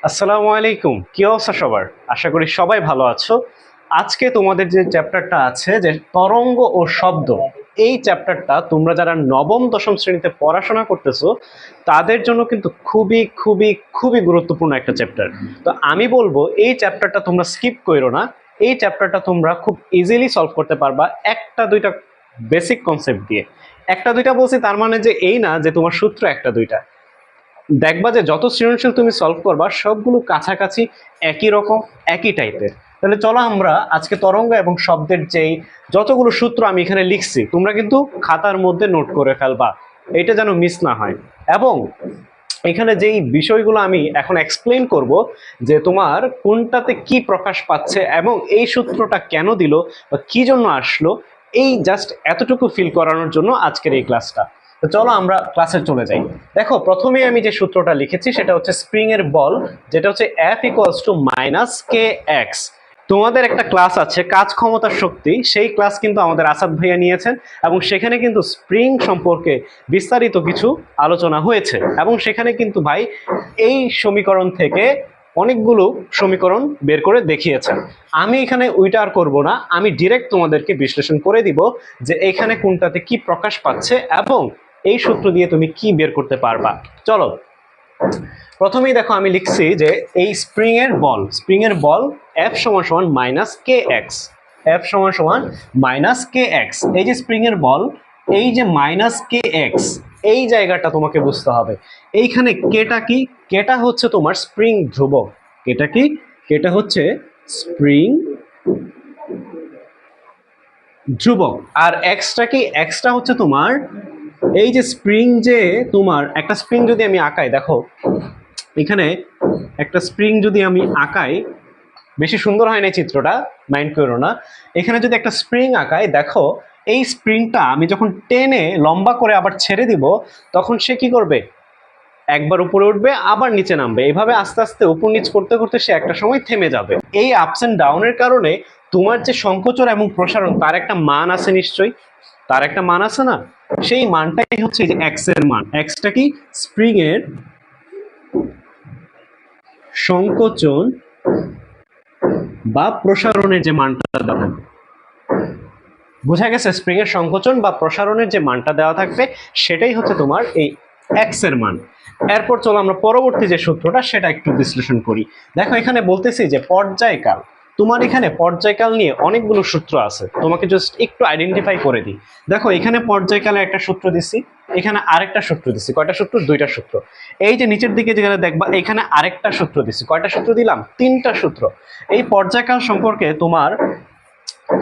আসসালামু আলাইকুম, কি অবস্থা সবার? আশা করি সবাই ভালো আছো। আজকে তোমাদের যে চ্যাপ্টারটা আছে যে তরঙ্গ ও শব্দ, এই চ্যাপ্টারটা তোমরা যারা নবম দশম শ্রেণীতে পড়াশোনা করতেছো তাদের জন্য কিন্তু খুবই খুবই খুবই গুরুত্বপূর্ণ একটা চ্যাপ্টার। তো আমি বলবো এই চ্যাপ্টারটা তোমরা স্কিপ করো না। এই চ্যাপ্টারটা তোমরা খুব ইজিলি সলভ করতে পারবা একটা দুইটা বেসিক কনসেপ্ট দিয়ে। একটা দুইটা বলছি তার মানে যে এই না যে তোমার সূত্র একটা দুইটা। দেখবা যে যত সৃজনশীল তুমি সলভ করবা সবগুলো কাছাকাছি একই রকম, একই টাইপের। তাহলে চলো আমরা আজকে তরঙ্গ এবং শব্দের যেই যতগুলো সূত্র আমি এখানে লিখছি তোমরা কিন্তু খাতার মধ্যে নোট করে ফেলবা, এটা যেন মিস না হয়। এবং এখানে যেই বিষয়গুলো আমি এখন এক্সপ্লেন করব যে তোমার কোনটাতে কি প্রকাশ পাচ্ছে এবং এই সূত্রটা কেন দিল বা কি জন্য আসলো, এই জাস্ট এতটুকু ফিল করানোর জন্য আজকের এই ক্লাসটা। তো চলো আমরা ক্লাসে চলে যাই। দেখো প্রথমে আমি যে সূত্রটা লিখেছি সেটা হচ্ছে স্প্রিং এর বল, যেটা হচ্ছে F equals to minus K x. তোমাদের একটা ক্লাস আছে কাজ ক্ষমতার শক্তি, সেই ক্লাস কিন্তু আমাদের আসাদ ভাইয়া নিয়েছেন এবং সেখানে কিন্তু স্প্রিং সম্পর্কে বিস্তারিত কিছু আলোচনা হয়েছে এবং সেখানে কিন্তু ভাই এই সমীকরণ থেকে অনেকগুলো সমীকরণ বের করে দেখিয়েছেন। আমি এখানে ওইটা আর করবো না, আমি ডিরেক্ট তোমাদেরকে বিশ্লেষণ করে দিব যে এখানে কোনটাতে কি প্রকাশ পাচ্ছে এবং এই সূত্র দিয়ে তুমি কি বের করতে পারবা। চলো প্রথমেই দেখো আমি লিখছি যে এই স্প্রিং এর বল F সমান সমান মাইনাস কে এক্স। F সমান সমান মাইনাস কে এক্স। এই যে স্প্রিং এর বল, এই যে মাইনাস কে এক্স, এই জায়গাটা তোমাকে বুঝতে হবে। এইখানে কেটা কি? কেটা হচ্ছে তোমার স্প্রিং ধ্রুবক। কেটা কি? কেটা হচ্ছে স্প্রিং ধ্রুবক। আর এক্সটা কি? এক্সটা হচ্ছে তোমার এই যে স্প্রিং, যে তোমার একটা স্প্রিং যদি আমি আঁকাই, দেখো এখানে একটা স্প্রিং যদি আমি আঁকাই, বেশি সুন্দর হয় না চিত্রটা, মাইন্ড করো না। এখানে যদি একটা স্প্রিং আঁকাই, দেখো এই স্প্রিংটা আমি যখন টেনে লম্বা করে আবার ছেড়ে দিব তখন সে কি করবে? একবার উপরে উঠবে আবার নিচে নামবে, এইভাবে আস্তে আস্তে উপর নিচ করতে করতে সে একটা সময় থেমে যাবে। এই আপস এন্ড ডাউনের কারণে তোমার যে সংকোচন এবং প্রসারণ তার একটা মান আছে, নিশ্চয়ই তার একটা মান আছে না? সেই মানটাই হচ্ছে এই যে এক্স এর মান। এক্সটা কি? স্প্রিং এর সংকোচন বা প্রসারণের যে মানটা দেওয়া থাকবে। বোঝা গেছে? স্প্রিং এর সংকোচন বা প্রসারণের যে মানটা দেওয়া থাকবে সেটাই হচ্ছে তোমার এই এক্স এর মান। এরপর চলো আমরা পরবর্তী যে সূত্রটা সেটা একটু বিশ্লেষণ করি। দেখো এখানে বলতেছি যে পর্যায়কাল। তোমার এখানে পর্যায়কাল নিয়ে অনেকগুলো সূত্র আছে, তোমাকে জাস্ট একটু আইডেন্টিফাই করে দিই। দেখো এখানে পর্যায়কালে একটা সূত্র দিছি, এখানে আরেকটা সূত্র দিছি। কয়টা সূত্র? দুইটা সূত্র। এই যে নিচের দিকে যেখানে দেখবা এখানে আরেকটা সূত্র দিছি। কয়টা সূত্র দিলাম? তিনটা সূত্র। এই পর্যায়কাল সম্পর্কে তোমার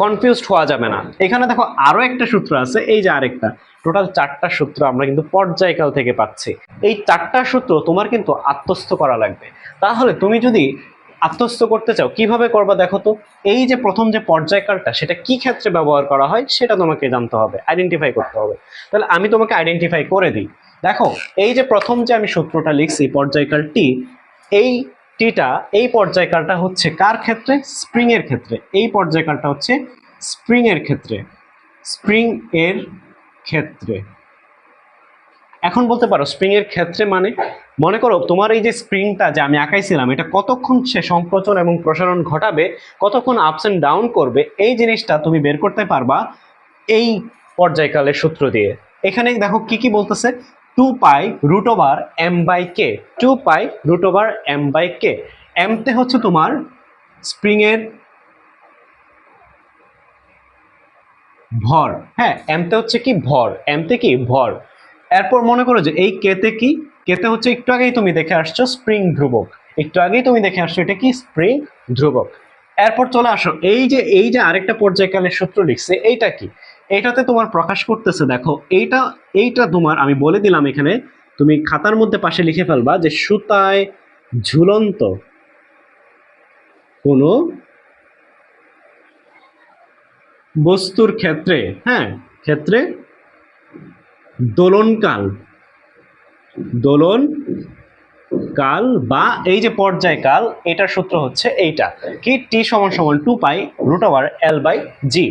কনফিউজড হওয়া যাবে না। এখানে দেখো আরো একটা সূত্র আছে, এই যে আরেকটা। টোটাল চারটা সূত্র আমরা কিন্তু পর্যায়কাল থেকে পাচ্ছি। এই চারটা সূত্র তোমার কিন্তু আত্মস্থ করা লাগবে। তাহলে তুমি যদি আত্মস্থ করতে চাও কিভাবে করবা দেখো তো। এই যে প্রথম যে পর্যায়কালটা সেটা কি ক্ষেত্রে ব্যবহার করা হয় সেটা তোমাকে জানতে হবে, আইডেন্টিফাই করতে হবে। তাহলে আমি তোমাকে আইডেন্টিফাই করে দিই। দেখো এই যে প্রথম যে আমি সূত্রটা লিখছি পর্যায়কাল টি, এই টিটা, এই পর্যায়কালটা হচ্ছে কার ক্ষেত্রে? স্প্রিং এর ক্ষেত্রে। এই পর্যায়কালটা হচ্ছে স্প্রিং এর ক্ষেত্রে। স্প্রিং এর ক্ষেত্রে। এখন বলতে পারো স্প্রিং এর ক্ষেত্রে মানে, মনে করো তোমার এই যে স্প্রিংটা যে আমি আঁকাইছিলাম এটা কতক্ষণ সে সংকোচন এবং প্রসারণ ঘটাবে, কতক্ষণ আপস এন্ড ডাউন করবে, এই জিনিসটা তুমি বের করতে পারবা এই পর্যায়কালের সূত্র দিয়ে। এখানে দেখো কি কি বলতেছে, 2 pi root over M by K. 2 pi root over M by K. এমতে হচ্ছে তোমার স্প্রিং এর ভর। হ্যাঁ, এমতে হচ্ছে কি? ভর। এমতে কি? ভর। এরপর মনে করো যে এই কেতে কি? কেতে হচ্ছে একটু আগেই তুমি দেখে আসছো স্প্রিং ধ্রুবক। একটু আগেই তুমি দেখে আসছো এটা কি? স্প্রিং ধ্রুবক। এরপর চলে আসো এই যে আরেকটা পর্যায়কালের সূত্র লিখছে, এইটা কি? এইটাতে তোমার প্রকাশ করতেছে, দেখো এইটা, এইটা তোমার আমি বলে দিলাম এখানে, তুমি খাতার মধ্যে পাশে লিখে ফেলবা যে সুতায় ঝুলন্ত কোনো বস্তুর ক্ষেত্রে, হ্যাঁ ক্ষেত্রে দোলনকাল, দোলন কাল বা এই যে পর্যায়কাল, এটার সূত্র হচ্ছে এইটা কি? টি সমান সমান 2 pi root over L by G.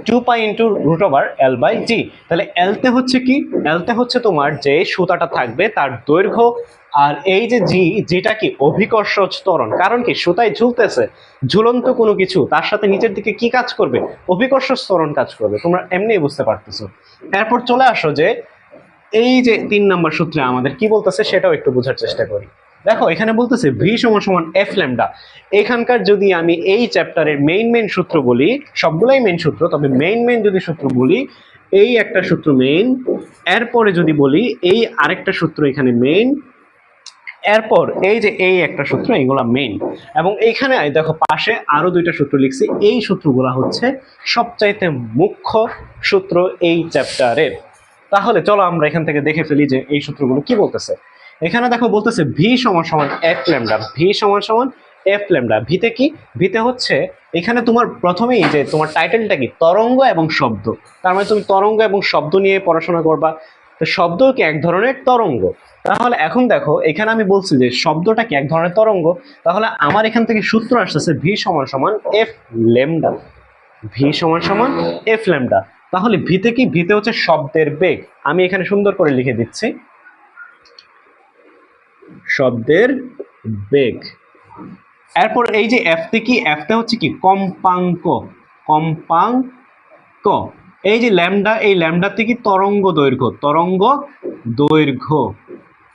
Two pi into root over L by G. তাহলে এলতে হচ্ছে কি, এলতে হচ্ছে তোমার যে সুতাটা থাকবে তার দৈর্ঘ্য, আর এই যে জি, যেটা কি অভিকর্ষ ত্বরণ। কারণ কি সুতায় ঝুলতেছে, ঝুলন্ত কোনো কিছু তার সাথে নিচের দিকে কি কাজ করবে, অভিকর্ষ ত্বরণ কাজ করবে, তোমরা এমনি বুঝতে পারতেছো। এরপর চলে আসো যে এই যে 3 নম্বর সূত্রে আমাদের কি বলতেছে সেটাও একটু বোঝার চেষ্টা করি। দেখো এখানে বলতেছে ভি সমান সমান এফ ল্যামডা। এখানকার যদি আমি এই চ্যাপ্টারের মেইন সূত্র বলি, সবগুলাই মেইন সূত্র, তবে মেইন যদি সূত্র বলি, এই একটা সূত্র মেইন, এরপরে যদি বলি এই আরেকটা সূত্র এখানে মেইন, এরপর এই যে এই একটা সূত্র, এইগুলা মেইন। এবং এইখানে দেখো পাশে আরো দুইটা সূত্র লিখছি, এই সূত্রগুলা হচ্ছে সবচাইতে মুখ্য সূত্র এই চ্যাপ্টারের। তাহলে চলো আমরা এখান থেকে দেখে ফেলি যে এই সূত্রগুলো কি বলতেছে। এখানে দেখো বলতেছে ভি সমান সমান এফ ল্যামডা, ভি সমান সমান এফ ল্যামডা। ভিতে কি, ভিতে হচ্ছে এখানে তোমার প্রথমেই যে তোমার টাইটেলটা কি, তরঙ্গ এবং শব্দ। তার মানে তুমি তরঙ্গ এবং শব্দ নিয়ে পড়াশোনা করবা। তো শব্দ কি এক ধরনের তরঙ্গ। তাহলে এখন দেখো এখানে আমি বলছি যে শব্দটা কি এক ধরনের তরঙ্গ, তাহলে আমার এখান থেকে সূত্র আসতেছে ভি সমান সমান এফ ল্যামডা, ভি সমান সমান এফ ল্যামডা। তাহলে ভিতে কি, ভিতে হচ্ছে শব্দের বেগ। আমি এখানে সুন্দর করে লিখে দিচ্ছি শব্দের বেগ। এরপর এই যে এফতে কি, এফতে হচ্ছে কি কম্পাঙ্ক, কম্পাঙ্ক। এই যে ল্যামডা, এই ল্যামডাতে কি তরঙ্গ দৈর্ঘ্য, তরঙ্গ দৈর্ঘ্য।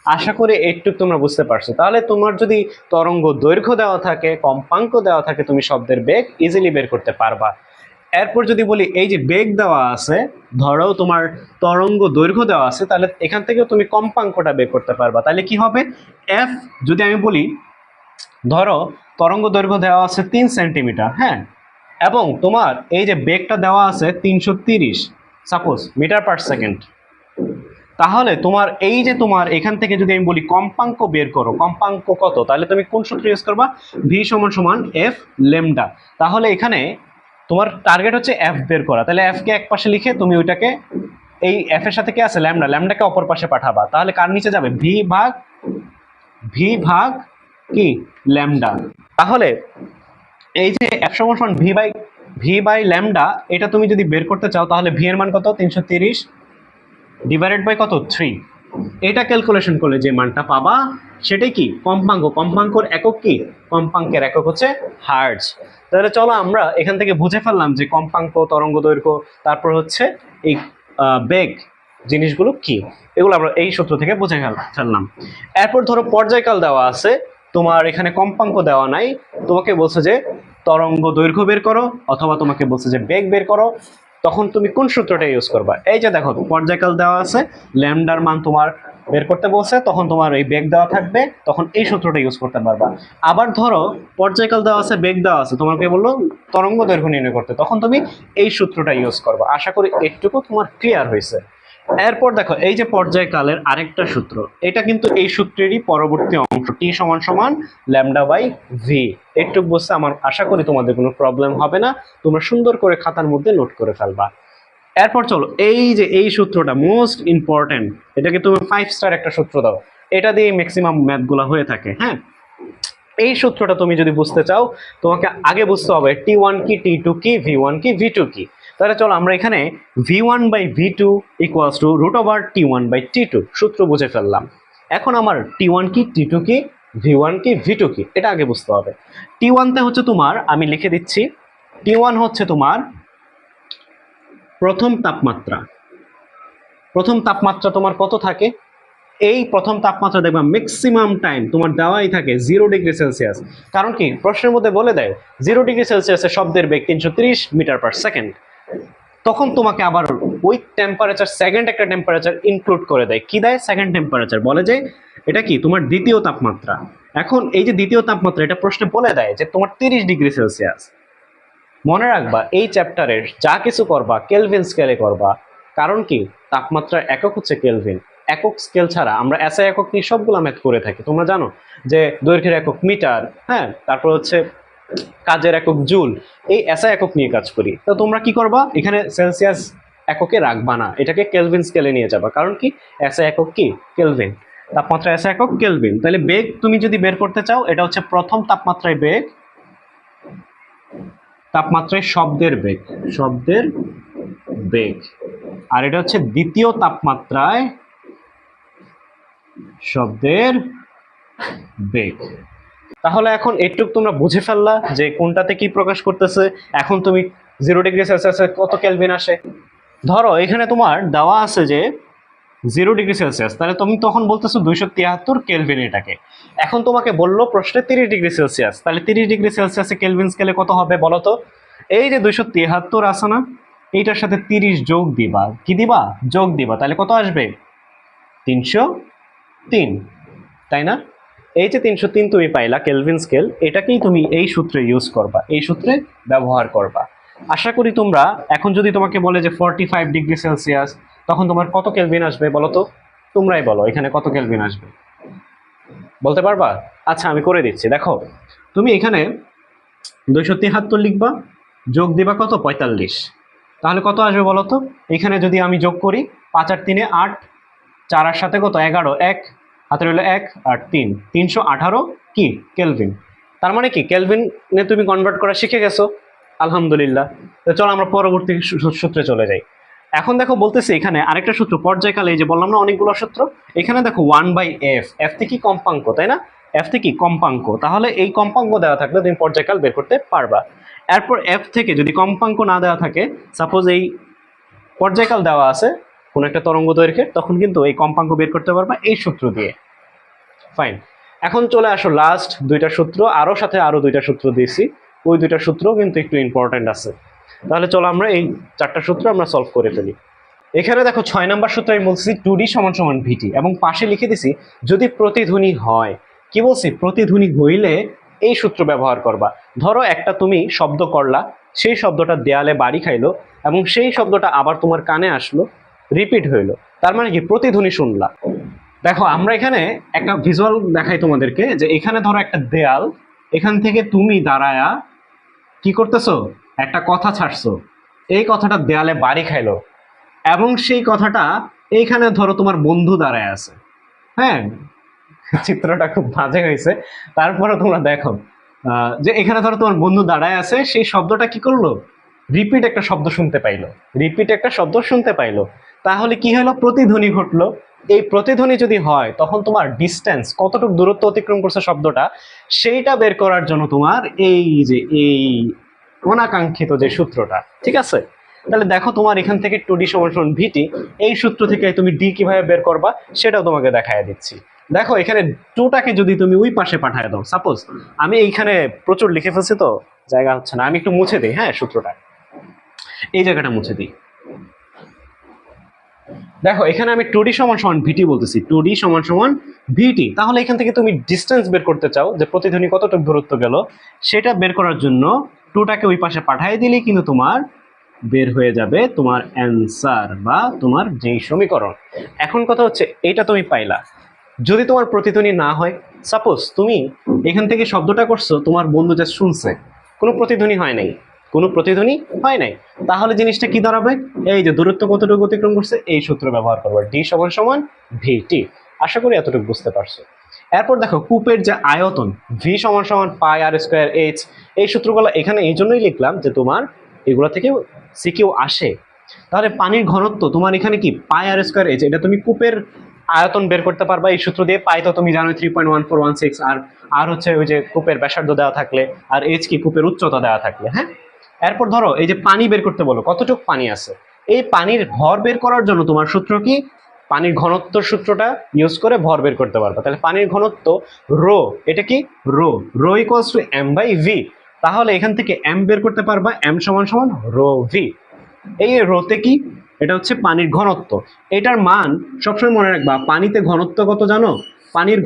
আশা করি একটু তোমরা বুঝতে পারছো। তাহলে তোমার যদি তরঙ্গ দৈর্ঘ্য দেওয়া থাকে, কম্পাঙ্ক দেওয়া থাকে, তুমি শব্দের বেগ ইজিলি বের করতে পারবা। এরপর যদি বলি এই যে বেগ দেওয়া আছে, ধরো তোমার তরঙ্গ দৈর্ঘ্য দেওয়া আছে, তাহলে এখান থেকে তুমি কম্পাঙ্কটা বের করতে পারবা। তাহলে কি হবে, এফ যদি আমি বলি, ধরো তরঙ্গ দৈর্ঘ্য দেওয়া আছে 3 সেন্টিমিটার, হ্যাঁ, এবং তোমার এই যে বেগটা দেওয়া আছে 330 সাপোজ মিটার পার সেকেন্ড। তাহলে তোমার এই যে তোমার এখান থেকে যদি আমি বলি কম্পাঙ্ক বের করো, কম্পাঙ্ক কত, তাহলে তুমি কোন সূত্র ইউজ করবা, ভি সমান সমান এফ ল্যামডা। তাহলে এখানে তোমার টার্গেট হচ্ছে এফ বের করা। তাহলে এফ কে এক পাশে লিখে তুমি ওইটাকে, এই এফ এর সাথে কি আছে ল্যামডা, ল্যামডাকে অপর পাশে পাঠাবা। তাহলে কার নিচে যাবে, ভি ভাগ, ভি ভাগ কি ল্যামডা। তাহলে এই যে এফ সমান সমান ভি বাই ল্যামডা, এটা তুমি যদি বের করতে চাও তাহলে ভি এর মান কত, 330 ডিভাইডেড বাই কত, 3। এটা ক্যালকুলেশন করলে যে মানটা পাবা সেটাই কি কম্পাঙ্ক। কম্পাঙ্কর একক কি, কম্পাঙ্কের একক হচ্ছে হার্জ। তাহলে চলো আমরা এখান থেকে বুঝে ফেললাম যে কম্পাঙ্ক, তরঙ্গ দৈর্ঘ্য, তারপর হচ্ছে এই বেগ জিনিসগুলো কি, এগুলো আমরা এই সূত্র থেকে বুঝে ফেললাম। এরপর ধরো পর্যায়কাল দেওয়া আছে, তোমার এখানে কম্পাঙ্ক দেওয়া নাই, তোমাকে বলছে যে তরঙ্গ দৈর্ঘ্য বের করো, অথবা তোমাকে বলছে যে বেগ বের করো, তখন তুমি কোন সূত্রটা ইউজ করবা। এই যে দেখো পর্যায়কাল দেওয়া আছে, ল্যামডার মান তোমার বের করতে বলছে, তখন তোমার এই বেগ দেওয়া থাকবে, তখন এই সূত্রটা ইউজ করতে পারবা। আবার ধরো পর্যায়কাল দেওয়া আছে, বেগ দেওয়া আছে, তোমাকে বললো তরঙ্গ দৈর্ঘ্য নির্ণয় করতে, তখন তুমি এই সূত্রটা ইউজ করবা। আশা করি একটুকু তোমার ক্লিয়ার হয়েছে। এরপর দেখো এই যে পর্যায়কালের আরেকটা সূত্র, এটা কিন্তু এই সূত্রেরই পরবর্তী অংশ, টি সমান সমান ল্যামডা বাই ভি। একটু বুঝতে আমার আশা করি তোমাদের কোনো প্রবলেম হবে না, তোমরা সুন্দর করে খাতার মধ্যে নোট করে ফেলবা। এরপর চলো এই যে এই সূত্রটা মোস্ট ইম্পর্টেন্ট, এটাকে তুমি 5 স্টার একটা সূত্র দাও, এটা দিয়ে ম্যাক্সিমাম ম্যাথগুলো হয়ে থাকে। হ্যাঁ, এই সূত্রটা তুমি যদি বুঝতে চাও, তোমাকে আগে বুঝতে হবে টি ওয়ান কি, টি টু কি, ভি ওয়ান কি, ভি টু কি। তাহলে চলো আমরা এখানে V one by V two equals to root over T one by T two সূত্র বুঝে ফেললাম। এখন আমার টি ওয়ান কি, টি টু কি, ভি ওয়ান কি, ভি টু কি, এটা আগে বুঝতে হবে। টি ওয়ানতে হচ্ছে তোমার, আমি লিখে দিচ্ছি, টি ওয়ান হচ্ছে তোমার প্রথম তাপমাত্রা। প্রথম তাপমাত্রা তোমার কত থাকে, এই প্রথম তাপমাত্রা দেখবা ম্যাক্সিমাম টাইম তোমার দেওয়াই থাকে 0°C। কারণ কি প্রশ্নের মধ্যে বলে দেয় 0°C শব্দের বেগ 330 মিটার পার সেকেন্ড। তখন তোমাকে আবার ওই টেম্পারেচার, সেকেন্ড একটা টেম্পারেচার ইনক্লুড করে দেয়, কি দেয়, সেকেন্ড টেম্পারেচার, বলে যে এটা কি তোমার দ্বিতীয় তাপমাত্রা। এখন এই যে দ্বিতীয় তাপমাত্রা, এটা প্রশ্নে বলে দেয় যে তোমার 30°C। মনে রাখবা এই চ্যাপ্টারের যা কিছু করবা কেলভিন স্কেলে করবা। কারণ কি তাপমাত্রার একক হচ্ছে কেলভিন। একক স্কেল ছাড়া আমরা এসআই একক নিয়ে সবগুলো ম্যাথ করে থাকি, তোমরা জানো যে দৈর্ঘ্যের একক মিটার, হ্যাঁ, তারপর হচ্ছে কাজের একক জুল, এই এসআই একক নিয়ে কাজ করি। তো তোমরা কি করবা, এখানে সেলসিয়াস এককে রাখবা না, এটাকে কেলভিন স্কেলে নিয়ে যাবা। কারণ কি এসআই একক কি কেলভিন, তাপমাত্রা এসআই একক কেলভিন। তাহলে বেগ তুমি যদি বের করতে চাও, এটা হচ্ছে প্রথম তাপমাত্রায় বেগ, তাপমাত্রায় শব্দের বেগ, শব্দের বেগ। আর এটা হচ্ছে দ্বিতীয় তাপমাত্রায় শব্দের বেগ। তাহলে এখন একটু তোমরা বুঝে ফেললা যে কোনটাতে কি প্রকাশ করতেছে। এখন তুমি 0°C কত কেলভিন আসে। ধরো এখানে তোমার দেওয়া আছে যে 0°C, তাহলে তুমি তখন বলতেছো 273 কেলভিন এটাকে। এখন তোমাকে বললো প্রশ্নে 30°C, তাহলে 30°C কেলভিন স্কেলে কত হবে বলো তো? এই যে 273 আছে না, এইটার সাথে 30 যোগ দিবা, কি দিবা? যোগ দিবা, তাহলে কত আসবে? 303, তাই না? এই যে 303 তুমি পাইলা কেলভিন স্কেল, এটাকেই তুমি এই সূত্রে ইউজ করবা, এই সূত্রে ব্যবহার করবা। আশা করি তোমরা এখন যদি তোমাকে বলে যে 45°C, তখন তোমার কত কেলভিন আসবে বলো তো? তোমরাই বলো এখানে কত কেলভিন আসবে, বলতে পারবা? আচ্ছা আমি করে দিচ্ছি, দেখো তুমি এখানে 273 লিখবা, যোগ দিবা কত? 45। তাহলে কত আসবে বলো তো? এখানে যদি আমি যোগ করি, 5 আর 3 8, 4 আর 7 কত? 11, 1 হাতে রইল 1 আর 3, 318 কি কেলভিন। তার মানে কি কেলভিনে তুমি কনভার্ট করা শিখে গেছো, আলহামদুলিল্লাহ। তো চলো আমরা পরবর্তী সূত্রে চলে যাই। এখন দেখো বলতেছি এখানে আরেকটা সূত্র, পর্যায়কালে, এই যে বললাম না অনেকগুলো সূত্র, এখানে দেখো 1/f, এফ থেকে কম্পাঙ্ক, তাই না? এফ থেকে কম্পাঙ্ক, তাহলে এই কম্পাঙ্ক দেওয়া থাকলে তুমি পর্যায়কাল বের করতে পারবা। এরপর এফ থেকে যদি কম্পাঙ্ক না দেওয়া থাকে, সাপোজ এই পর্যায়কাল দেওয়া আছে কোনো একটা তরঙ্গ দৈর্ঘ্যের, তখন কিন্তু এই কম্পাঙ্ক বের করতে পারবা এই সূত্র দিয়ে। ফাইন, এখন চলে আসো লাস্ট দুইটা সূত্র, সাথে আরো দুইটা সূত্র দিয়েছি, ওই দুইটা সূত্র কিন্তু একটু ইম্পর্টেন্ট আছে। তাহলে চলো আমরা এই চারটা সূত্র আমরা সলভ করে ফেলি। এখানে দেখো 6 নম্বর সূত্র আমি বলছি 2D = VT, এবং পাশে লিখে দিছি যদি প্রতিধ্বনি হয়। কি বলছি? প্রতিধ্বনি হইলে এই সূত্র ব্যবহার করবা। ধরো একটা তুমি শব্দ করলা, সেই শব্দটা দেয়ালে বাড়ি খাইলো, এবং সেই শব্দটা আবার তোমার কানে আসলো, রিপিট হইলো, তার মানে কি? প্রতিধ্বনি শুনলা। দেখো আমরা এখানে একটা ভিজুয়াল দেখাই তোমাদেরকে, যে এখানে ধরো একটা দেয়াল, এখান থেকে তুমি দাঁড়ায়া কি করতেছো? একটা কথা ছাড়ছো, এই কথাটা দেয়ালে বাড়ি খাইলো, এবং সেই কথাটা এইখানে ধরো তোমার বন্ধু দাঁড়ায় আছে। হ্যাঁ, চিত্রটা খুব বাজে হয়েছে, তারপরে তোমরা দেখো যে এখানে ধরো তোমার বন্ধু দাঁড়ায় আছে, সেই শব্দটা কি করলো? রিপিট একটা শব্দ শুনতে পাইলো, রিপিট একটা শব্দ শুনতে পাইলো। তাহলে কি হলো? প্রতিধ্বনি ঘটলো। এই প্রতিধ্বনি যদি হয়, তখন তোমার ডিস্টেন্স, কতটুকু দূরত্ব অতিক্রম করছে শব্দটা, সেইটা বের করার জন্য তোমার এই যে এই অনাকাঙ্ক্ষিত যে সূত্রটা, ঠিক আছে? তাহলে দেখো তোমার এখান থেকে 2D = VT, এই সূত্র থেকে তুমি ডি কিভাবে বের করবা সেটাও তোমাকে দেখায় দিচ্ছি। দেখো এখানে 2টাকে যদি তুমি ওই পাশে পাঠায় দাও, সাপোজ আমি এইখানে প্রচুর লিখে ফেলছি তো জায়গা হচ্ছে না, আমি একটু মুছে দিই। হ্যাঁ, সূত্রটা এই জায়গাটা মুছে দিই। দেখো এখানে আমি 2D = VT বলতেছি, 2D = VT। তাহলে এখান থেকে তুমি ডিস্টেন্স বের করতে চাও, যে প্রতিধ্বনি কতটুকু দূরত্ব গেল, সেটা বের করার জন্য 2টাকে ওই পাশে পাঠিয়ে দিলেই কিন্তু তোমার বের হয়ে যাবে তোমার অ্যান্সার, বা তোমার যেই সমীকরণ। এখন কথা হচ্ছে এটা তুমি পাইলা, যদি তোমার প্রতিধ্বনি না হয়, সাপোজ তুমি এখান থেকে শব্দটা করছো, তোমার বন্ধু যা শুনছে, কোনো প্রতিধ্বনি হয় নাই, কোনো প্রতিধ্বনি হয় নাই, তাহলে জিনিসটা কি দাঁড়াবে? এই যে দূরত্ব কতটুকু অতিক্রম করছে, এই সূত্র ব্যবহার করবো, ডি = VT। আশা করি এতটুকু বুঝতে পারছো। এরপর দেখো কূপের যে আয়তন, V = πr²h, এই সূত্রগুলো এখানে এই জন্যই লিখলাম যে তোমার এগুলো থেকে সিকিউ আসে। তাহলে পানির ঘনত্ব তোমার এখানে কি? πr²h, এটা তুমি কূপের আয়তন বের করতে পারবা এই সূত্র দিয়ে। পাই তো তুমি জানো 3.1416, আর হচ্ছে ওই যে কূপের ব্যাসার্ধ দেওয়া থাকলে, আর এইচ কি কূপের উচ্চতা দেওয়া থাকলে। হ্যাঁ, এরপর ধরো এই যে পানি বের করতে বলো, কতটুকু পানি আছে, এই পানির ভর বের করার জন্য তোমার সূত্র কি? পানির ঘনত্ব সূত্রটা ইউজ করে ভর বের করতে পারবা। তাহলে পানির ঘনত্ব রো, এটা কি? Rho = m/v। তাহলে এখান থেকে m বের করতে পারবা, m = ρv। এই রোতে কি? এটা হচ্ছে পানির ঘনত্ব। এটার মান সবসময় মনে রাখবা। পানিতে ঘনত্ব কত জানো? পানির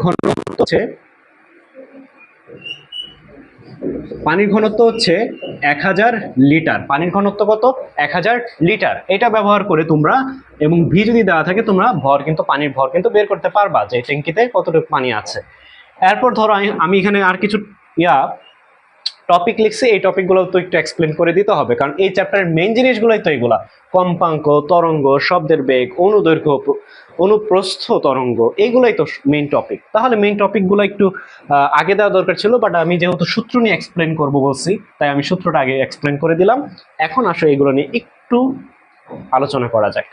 ঘনত্ব হচ্ছে 1000 লিটার। পানির ঘনত্ব কত? 1000 লিটার। এটা ব্যবহার করে তোমরা, এবং ভি যদি দেওয়া থাকে, তোমরা ভর কিন্তু, পানির ভর কিন্তু বের করতে পারবা, যে ট্যাঙ্কিতে কতটুকু পানি আছে। এরপর ধরো আমি এখানে আর কিছু টপিক লিখছি, এই টপিকগুলো তো একটু এক্সপ্লেন করে দিতে হবে, কারণ এই চ্যাপ্টারের মেইন জিনিসগুলোই তো এগুলা। কম্পাঙ্ক, তরঙ্গ, শব্দের বেগ, অনুদৈর্ঘ্য, অনুপ্রস্থ তরঙ্গ, এইগুলাই তো মেইন টপিক। তাহলে মেইন টপিকগুলো একটু আগে দেওয়া দরকার ছিল, বাট আমি যেহেতু সূত্র নিয়ে এক্সপ্লেন করব বলছি, তাই আমি সূত্রটা আগে এক্সপ্লেন করে দিলাম। এখন আসো এগুলো নিয়ে একটু আলোচনা করা যাক।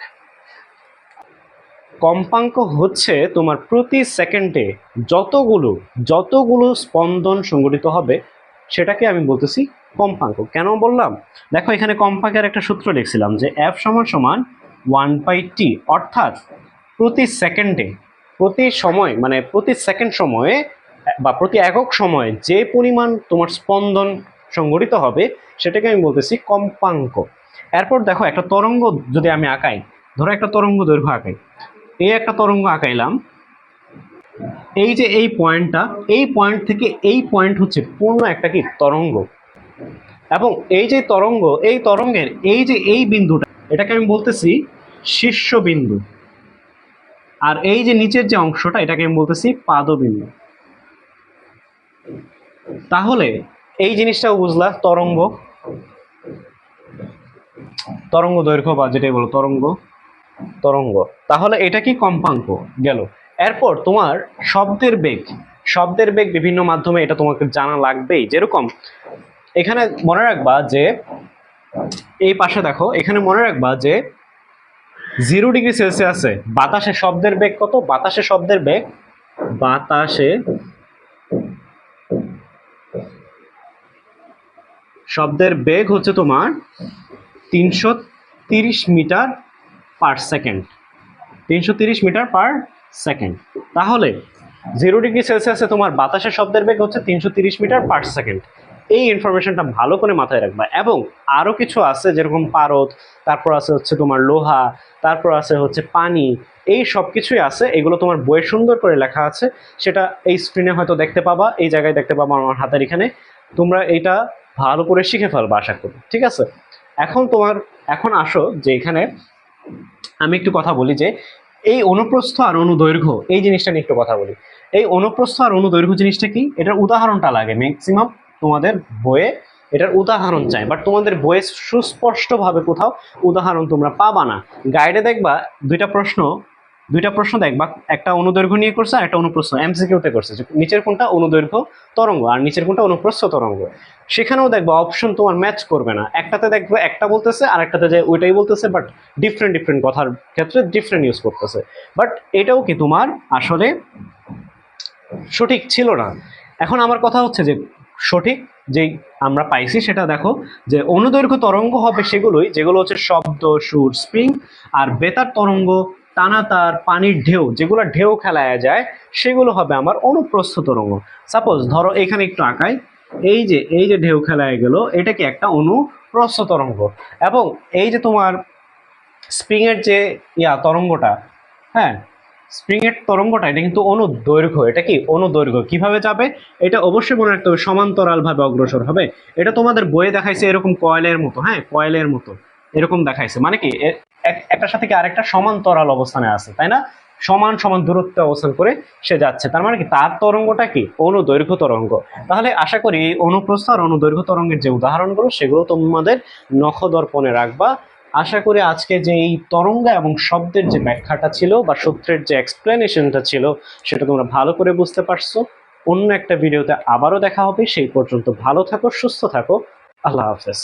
কম্পাঙ্ক হচ্ছে তোমার প্রতি সেকেন্ডে যতগুলো স্পন্দন সংঘটিত হবে সেটাকে আমি বলতেছি কম্পাঙ্ক। কেন বললাম? দেখো এখানে কম্পাঙ্কের একটা সূত্র লিখছিলাম যে F সমান সমান 1/t, অর্থাৎ প্রতি সেকেন্ডে, প্রতি সময় মানে প্রতি সেকেন্ড সময়ে বা প্রতি একক সময়ে যে পরিমাণ তোমার স্পন্দন সংঘটিত হবে সেটাকে আমি বলতেছি কম্পাঙ্ক। এরপর দেখো একটা তরঙ্গ যদি আমি আঁকাই, ধরো একটা তরঙ্গ দৈর্ঘ্য আঁকাই, এই একটা তরঙ্গ আঁকাইলাম, এই যে এই পয়েন্টটা, এই পয়েন্ট থেকে এই পয়েন্ট হচ্ছে পূর্ণ একটা কি তরঙ্গ, এবং এই যে তরঙ্গ, এই তরঙ্গের এই যে এই বিন্দুটা, এটাকে আমি বলতেছি শীর্ষবিন্দু, আর এই যে নিচের যে অংশটা এটাকে আমি বলতেছি পাদবিন্দু। তাহলে এই জিনিসটাও বুঝলা, তরঙ্গ দৈর্ঘ্য বা যেটাই বলো তরঙ্গ। তাহলে এটা কি কম্পাঙ্ক গেল। এরপর তোমার শব্দের বেগ বিভিন্ন মাধ্যমে, এটা তোমাকে জানা লাগবেই। যেরকম এখানে মনে রাখবা যে এই পাশে দেখো, এখানে মনে রাখবা যে 0°C বাতাসে শব্দের বেগ কত? বাতাসে শব্দের বেগ হচ্ছে তোমার 330 metre per second. 330 metre per second. তাহলে 0°C তোমার বাতাসের শব্দের বেগ হচ্ছে 330 মিটার পার সেকেন্ড। এই ইনফরমেশনটা ভালো করে মাথায় রাখবা। এবং আরো কিছু আছে, যেরকম পারদ, তারপর আছে হচ্ছে তোমার লোহা, তারপর আছে হচ্ছে পানি, এই সব কিছুই আছে। এগুলো তোমার বইয়ে সুন্দর করে লেখা আছে, সেটা এই স্ক্রিনে হয়তো দেখতে পাবা, এই জায়গায় দেখতে পাবা আমার হাতের এখানে। তোমরা এটা ভালো করে শিখে ফেলবা আশা করি, ঠিক আছে? এখন আসো যে এখানে আমি একটু কথা বলি যে এই অনুপ্রস্থ আর অনুদৈর্ঘ্য এই জিনিসটা নিয়ে একটু কথা বলি। এই অনুপ্রস্থ আর অনুদৈর্ঘ্য জিনিসটা কি, এটার উদাহরণটা লাগে ম্যাক্সিমাম তোমাদের বইয়ে, এটার উদাহরণ চাই, বাট তোমাদের বইয়ে সুস্পষ্টভাবে কোথাও উদাহরণ তোমরা পাবা না। গাইডে দেখবা দুইটা প্রশ্ন দেখবা, একটা অনুদৈর্ঘ্য নিয়ে করছে আর একটা অনুপ্রস্থ, এমসিকিউতে করছে যে নিচের কোনটা অনুদৈর্ঘ্য তরঙ্গ আর নিচের কোনটা অনুপ্রস্থ তরঙ্গ। সেখানেও দেখবা অপশন তোমার ম্যাচ করবে না, একটাতে দেখবে একটা বলতেছে আর একটাতে যে ওইটাই বলতেছে, বাট ডিফারেন্ট কথার ক্ষেত্রে ডিফারেন্ট ইউজ করতেছে। বাট এটাও কি তোমার আসলে সঠিক ছিল না। এখন আমার কথা হচ্ছে যে সঠিক যেই আমরা পাইছি সেটা দেখো, যে অনুদৈর্ঘ্য তরঙ্গ হবে সেগুলোই যেগুলো হচ্ছে শব্দ, সুর, স্প্রিং, আর বেতার তরঙ্গ, টানা তার, পানির ঢেউ, যেগুলো ঢেউ খেলায় যায় সেগুলো হবে আমার অনুপ্রস্থ তরঙ্গ। সাপোজ ধরো এখানে একটু আঁকাই, এই যে ঢেউ খেলায় গেল, এটা কি একটা অনুপ্রস্থ তরঙ্গ। এবং এই যে তোমার স্প্রিং এর যে তরঙ্গটা, হ্যাঁ স্প্রিং এর তরঙ্গটা, এটা কিন্তু অনুদৈর্ঘ্য। এটা কি অনুদৈর্ঘ্য? কিভাবে যাবে এটা অবশ্যই মনে রাখতে হবে, সমান্তরাল ভাবে অগ্রসর হবে। এটা তোমাদের বইয়ে দেখাইছে এরকম কয়েলের মতো, হ্যাঁ কয়েলের মতো এরকম দেখাইছে, মানে কি একটার সাথে কি আরেকটা সমান্তরাল অবস্থানে আছে, তাই না? সমান সমান দূরত্বে অবস্থান করে সে যাচ্ছে, তার মানে কি তার তরঙ্গটা কি অনুদৈর্ঘ্য তরঙ্গ। তাহলে আশা করি এই অনুপ্রস্থ আর অনুদৈর্ঘ্য তরঙ্গের যে উদাহরণগুলো সেগুলো তোমাদের নখদর্পণে রাখবা। আশা করি আজকে যে এই তরঙ্গ এবং শব্দের যে ব্যাখ্যাটা ছিল বা সূত্রের যে এক্সপ্লেনেশনটা ছিল সেটা তোমরা ভালো করে বুঝতে পারছো। অন্য একটা ভিডিওতে আবারও দেখা হবে, সেই পর্যন্ত ভালো থাকো, সুস্থ থাকো, আল্লাহ হাফেজ।